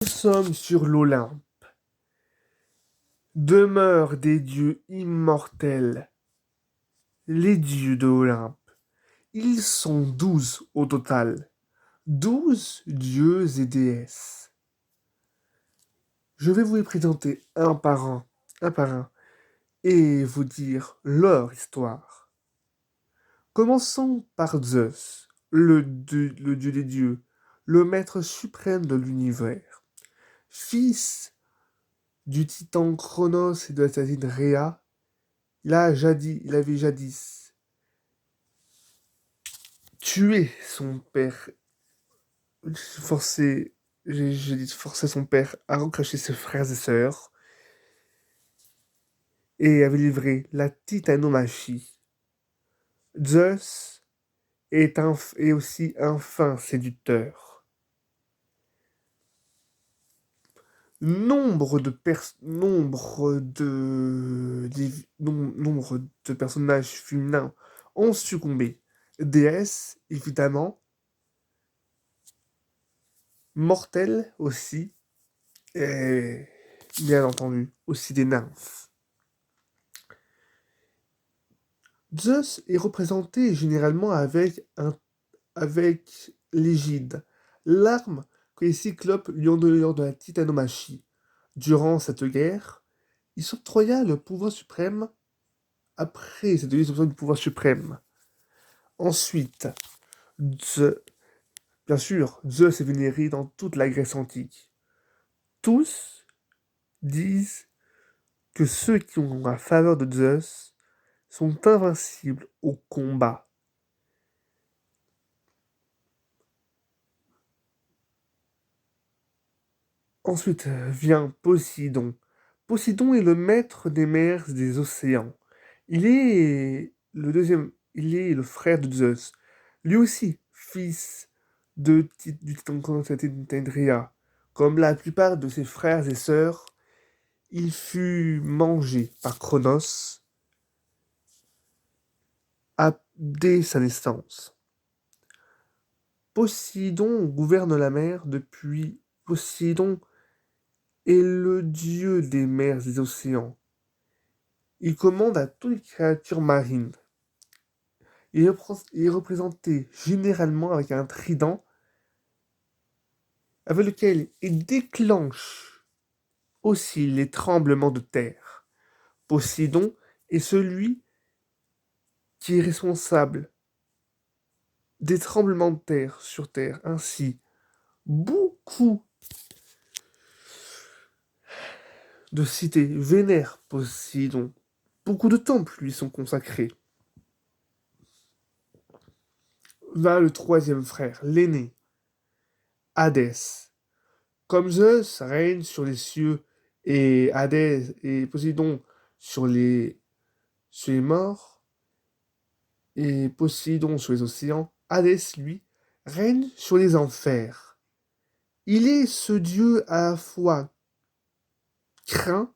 Nous sommes sur l'Olympe, demeure des dieux immortels, les dieux de l'Olympe. Ils sont 12 au total, 12 dieux et déesses. Je vais vous les présenter un par un, et vous dire leur histoire. Commençons par Zeus, le dieu des dieux, le maître suprême de l'univers, fils du titan Chronos et de l'assassine Rhea. Il avait jadis tué son père, forcé, j'ai dit forcé son père à recracher ses frères et sœurs, et avait livré la titanomachie. Zeus est aussi un fin séducteur. Nombre de personnages féminins ont succombé. Déesses, évidemment, mortelles aussi, et bien entendu, aussi des nymphes. Zeus est représenté généralement avec l'égide, l'arme que les Cyclopes lui ont donnée lors de la titanomachie. Durant cette guerre, il s'octroya le pouvoir suprême après cette utilisation du pouvoir suprême. Ensuite, bien sûr, Zeus est vénéré dans toute la Grèce antique. Tous disent que ceux qui ont la faveur de Zeus sont invincibles au combat. Ensuite vient Poséidon. Poséidon est le maître des mers et des océans. Il est le frère de Zeus. Lui aussi, fils du titan Constantin Tendria. Comme la plupart de ses frères et sœurs, il fut mangé par Cronos dès sa naissance. Poséidon gouverne la mer depuis. Poséidon est le dieu des mers et des océans. Il commande à toutes les créatures marines. Il est représenté généralement avec un trident avec lequel il déclenche aussi les tremblements de terre. Poséidon est celui qui est responsable des tremblements de terre sur Terre. Ainsi, beaucoup de cités vénèrent Poséidon. Beaucoup de temples lui sont consacrés. Va le troisième frère, l'aîné, Hadès. Comme Zeus règne sur les cieux et Hadès et Poséidon sur les morts, et Poséidon sur les océans, Hadès, lui, règne sur les enfers. Il est ce dieu à la fois craint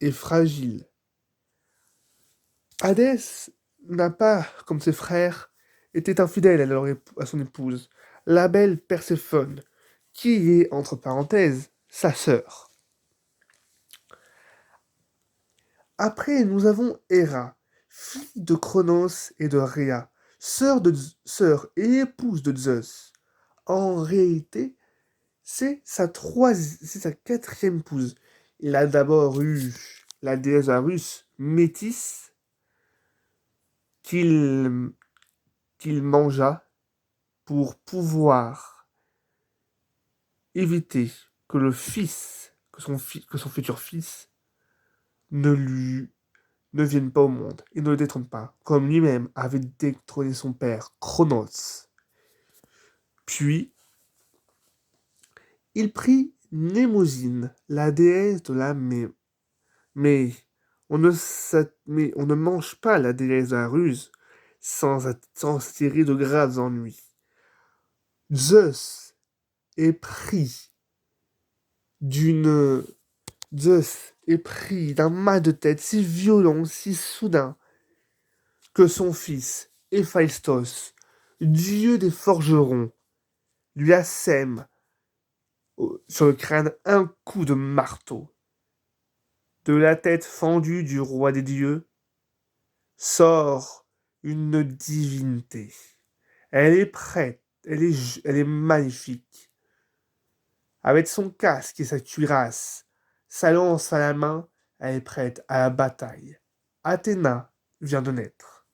et fragile. Hadès n'a pas, comme ses frères, été infidèle à son épouse, la belle Perséphone, qui est, entre parenthèses, sa sœur. Après, nous avons Héra, fille de Cronos et de Rhea, sœur et épouse de Zeus. En réalité, c'est sa quatrième épouse. Il a d'abord eu la déesse Arus, Métis, qu'il mangea pour pouvoir éviter que que son futur fils ne vienne pas au monde et ne le détrône pas, comme lui-même avait détrôné son père, Cronos. Puis, il prit Mnémosyne, la déesse de la mer. Mais on ne mange pas la déesse de la ruse sans tirer de graves ennuis. Zeus est pris d'une Zeus est pris d'un mal de tête si violent, si soudain, que son fils, Héphaïstos, dieu des forgerons, lui assème sur le crâne un coup de marteau. De la tête fendue du roi des dieux sort une divinité. Elle est prête, elle est magnifique. Avec son casque et sa cuirasse, sa lance à la main, elle est prête à la bataille. Athéna vient de naître.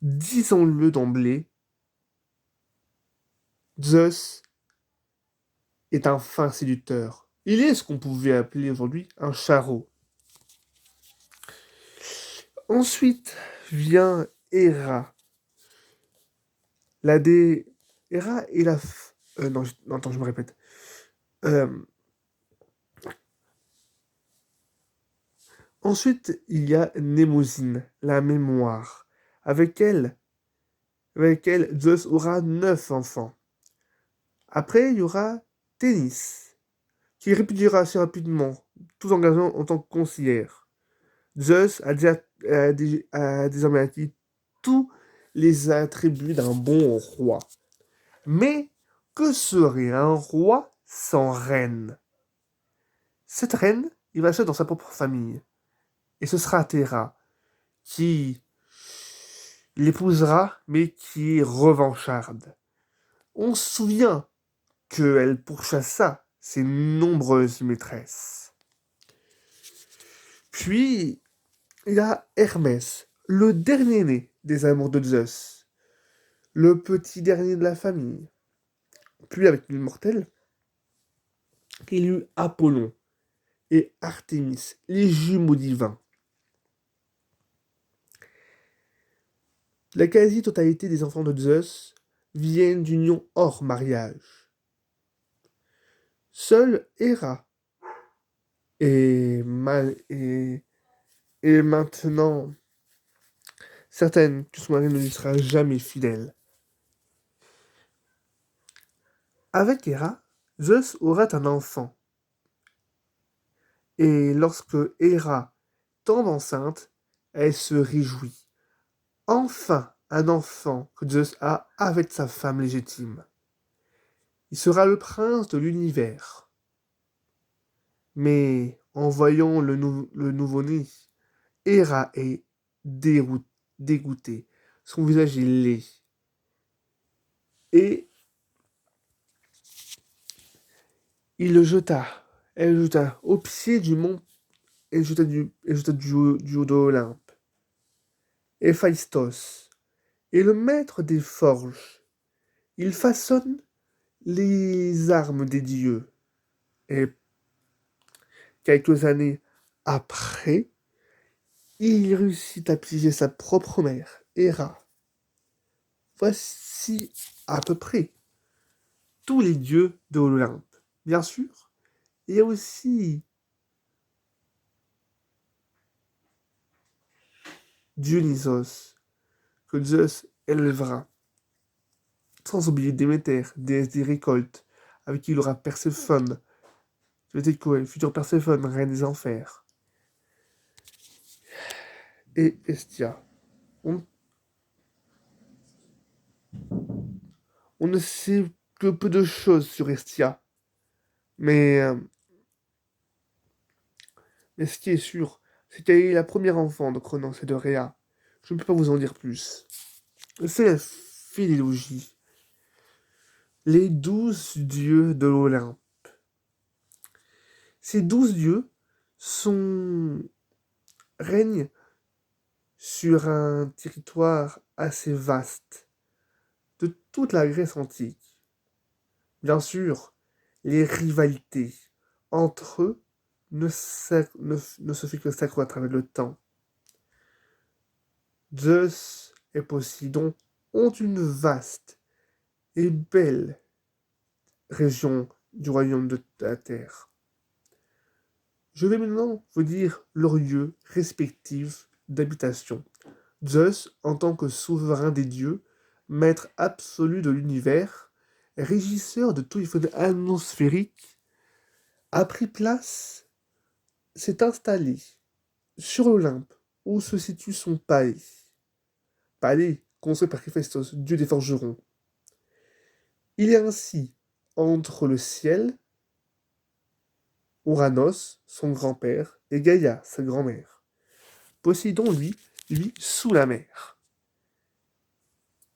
Disons-le d'emblée, Zeus est un fin séducteur. Il est ce qu'on pouvait appeler aujourd'hui un charreau. Ensuite vient Héra. La dé... Héra est la... non, non, attends, je me répète. Ensuite, il y a Mnémosyne, la mémoire. Avec elle, Zeus aura 9 enfants. Après, il y aura Thénis, qui répudiera assez rapidement, tout engageant en tant que conseillère. Zeus a désormais acquis tous les attributs d'un bon roi. Mais que serait un roi sans reine? Cette reine, il va se dans sa propre famille. Et ce sera Théra, qui l'épousera, mais qui est revancharde. On se souvient qu'elle pourchassa ses nombreuses maîtresses. Puis, il y a Hermès, le dernier-né des amours de Zeus, le petit dernier de la famille. Puis, avec l'immortel, il y eut Apollon et Artémis, les jumeaux divins. La quasi-totalité des enfants de Zeus viennent d'union hors mariage. Seule Héra est maintenant certaine que son mari ne lui sera jamais fidèle. Avec Héra, Zeus aura un enfant. Et lorsque Héra tombe enceinte, elle se réjouit. Enfin, un enfant que Zeus a avec sa femme légitime. Il sera le prince de l'univers. Mais en voyant le nouveau-né, Héra est dégoûtée. Son visage est laid. Et elle le jeta au pied du mont, elle jeta du haut de l'Olympe. Héphaïstos est le maître des forges. Il façonne les armes des dieux. Et quelques années après, il réussit à piéger sa propre mère, Héra. Voici à peu près tous les dieux de l'Olympe. Bien sûr, il y a aussi Dionysos, que Zeus élèvera. Sans oublier Déméter, déesse des récoltes, avec qui il aura Perséphone, future Perséphone, reine des enfers. Et Hestia. On, on ne sait que peu de choses sur Hestia. Mais ce qui est sûr, c'est qu'elle est la première enfant de Cronos et de Rhea. Je ne peux pas vous en dire plus. C'est la philologie. Les 12 dieux de l'Olympe. Ces 12 dieux règnent sur un territoire assez vaste de toute la Grèce antique. Bien sûr, les rivalités entre eux ne se fait que s'accroître avec le temps. Zeus et Poséidon ont une vaste et belle région du royaume de la Terre. Je vais maintenant vous dire leurs lieux respectifs d'habitation. Zeus, en tant que souverain des dieux, maître absolu de l'univers, régisseur de tous les phénomènes atmosphériques, a pris place, s'est installé sur l'Olympe, où se situe son palais. Palais construit par Héphaïstos, dieu des forgerons. Il est ainsi entre le ciel, Ouranos, son grand-père, et Gaïa, sa grand-mère. Poséidon, lui, sous la mer.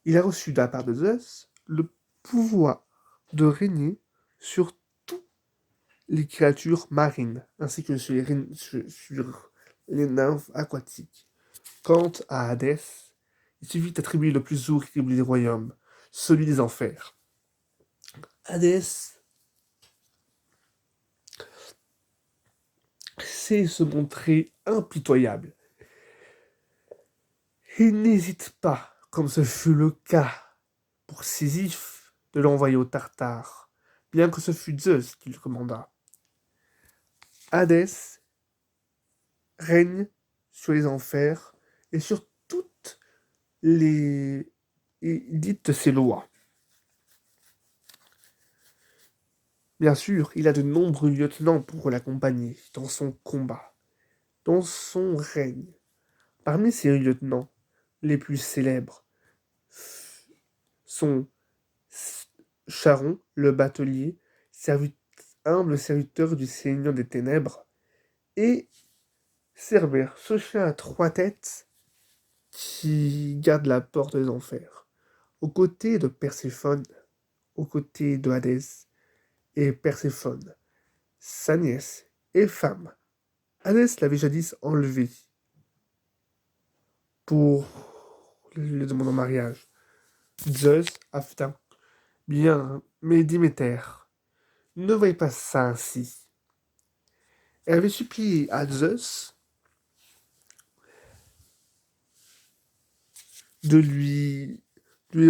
Il a reçu de la part de Zeus le pouvoir de régner sur toutes les créatures marines, ainsi que sur les nymphes aquatiques. Quant à Hadès, il suffit d'attribuer le plus horrible des royaumes, celui des enfers. Hadès sait se montrer impitoyable. Il n'hésite pas, comme ce fut le cas pour Sisyphe, de l'envoyer au Tartare, bien que ce fût Zeus qui le commanda. Hadès règne sur les enfers et sur toutes les... Il dicte ses lois. Bien sûr, il a de nombreux lieutenants pour l'accompagner dans son combat, dans son règne. Parmi ces lieutenants, les plus célèbres sont Charon, le batelier, humble serviteur du Seigneur des Ténèbres, et Cerbère, ce chien à 3 têtes qui garde la porte des enfers, aux côtés de Perséphone, aux côtés de Hadès et Perséphone, sa nièce et femme. Hadès l'avait jadis enlevé pour le demander en mariage. Zeus a fait un bien, mais Déméter ne voyait pas ça ainsi. Elle avait supplié à Zeus de lui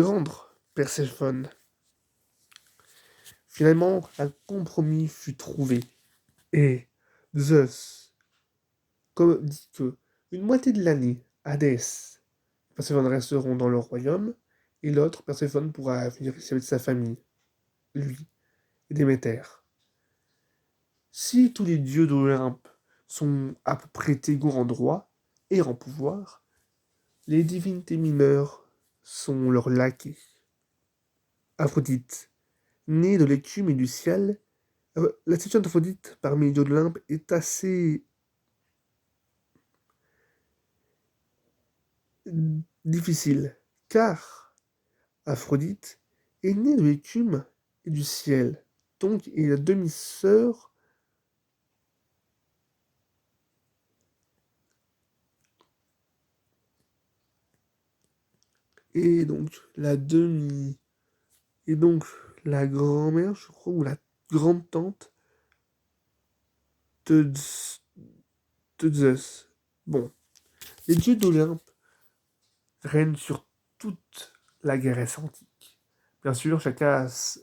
rendre Perséphone. Finalement, un compromis fut trouvé, et Zeus dit que une moitié de l'année, Hadès et Perséphone resteront dans leur royaume, et l'autre, Perséphone, pourra venir ici avec sa famille, lui et Déméter. Si tous les dieux d'Olympe sont à peu près égaux en droit et en pouvoir, les divinités mineures sont leurs laquais. Aphrodite, née de l'écume et du ciel, la situation d'Aphrodite parmi les dieux d'Olympe est assez difficile, car Aphrodite est née de l'écume et du ciel, donc il est la demi-sœur et donc la grand-mère, je crois, ou la grande-tante de Zeus. Bon, les dieux d'Olympe règnent sur toute la Grèce antique. Bien sûr, chacun se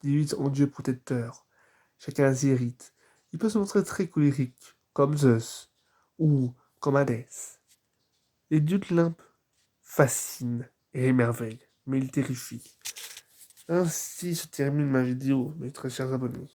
divise en dieu protecteur. Chacun s'irrite. Il peut se montrer très colérique, comme Zeus, ou comme Hadès. Les dieux d'Olympe fascinent et émerveillent, mais ils terrifient. Ainsi se termine ma vidéo, mes très chers abonnés.